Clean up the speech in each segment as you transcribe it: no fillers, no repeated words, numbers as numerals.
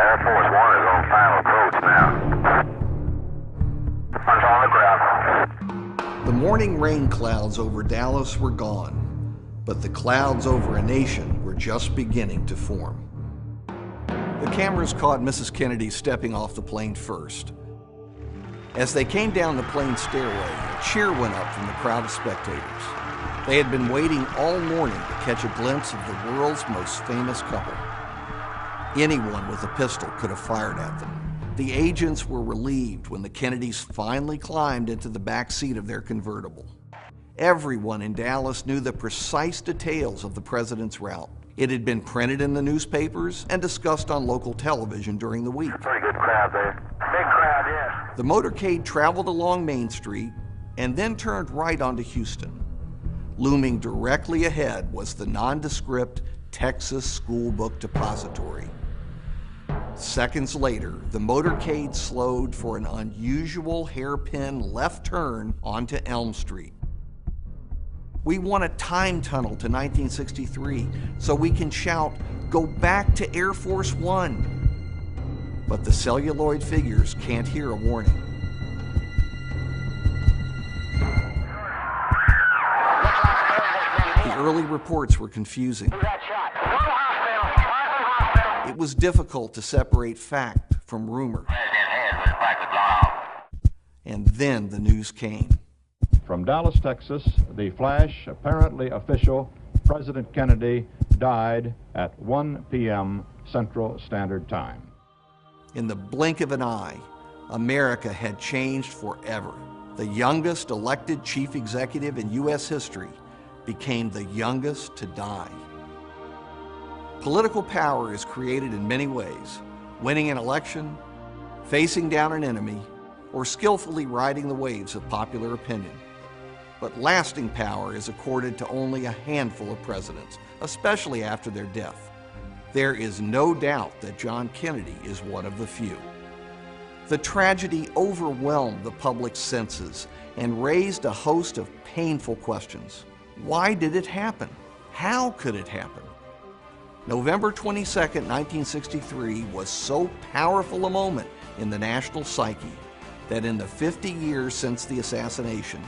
Air Force One is on final approach now. Punch on the ground. The morning rain clouds over Dallas were gone, but the clouds over a nation were just beginning to form. The cameras caught Mrs. Kennedy stepping off the plane first. As they came down the plane stairway, a cheer went up from the crowd of spectators. They had been waiting all morning to catch a glimpse of the world's most famous couple. Anyone with a pistol could have fired at them. The agents were relieved when the Kennedys finally climbed into the back seat of their convertible. Everyone in Dallas knew the precise details of the president's route. It had been printed in the newspapers and discussed on local television during the week. Pretty good crowd there. Big crowd, yes. The motorcade traveled along Main Street and then turned right onto Houston. Looming directly ahead was the nondescript Texas School Book Depository. Seconds later, the motorcade slowed for an unusual hairpin left turn onto Elm Street. We want a time tunnel to 1963 so we can shout, "Go back to Air Force One." But the celluloid figures can't hear a warning. The early reports were confusing. It was difficult to separate fact from rumor. And then the news came. From Dallas, Texas, the flash, apparently official, President Kennedy died at 1 p.m. Central Standard Time. In the blink of an eye, America had changed forever. The youngest elected chief executive in U.S. history became the youngest to die. Political power is created in many ways: winning an election, facing down an enemy, or skillfully riding the waves of popular opinion. But lasting power is accorded to only a handful of presidents, especially after their death. There is no doubt that John Kennedy is one of the few. The tragedy overwhelmed the public's senses and raised a host of painful questions. Why did it happen? How could it happen? November 22, 1963 was so powerful a moment in the national psyche that in the 50 years since the assassination,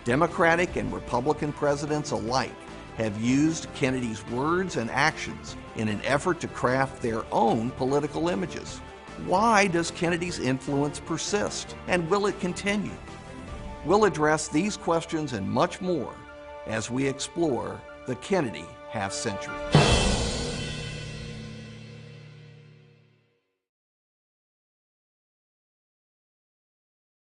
Democratic and Republican presidents alike have used Kennedy's words and actions in an effort to craft their own political images. Why does Kennedy's influence persist, and will it continue? We'll address these questions and much more as we explore the Kennedy half-century.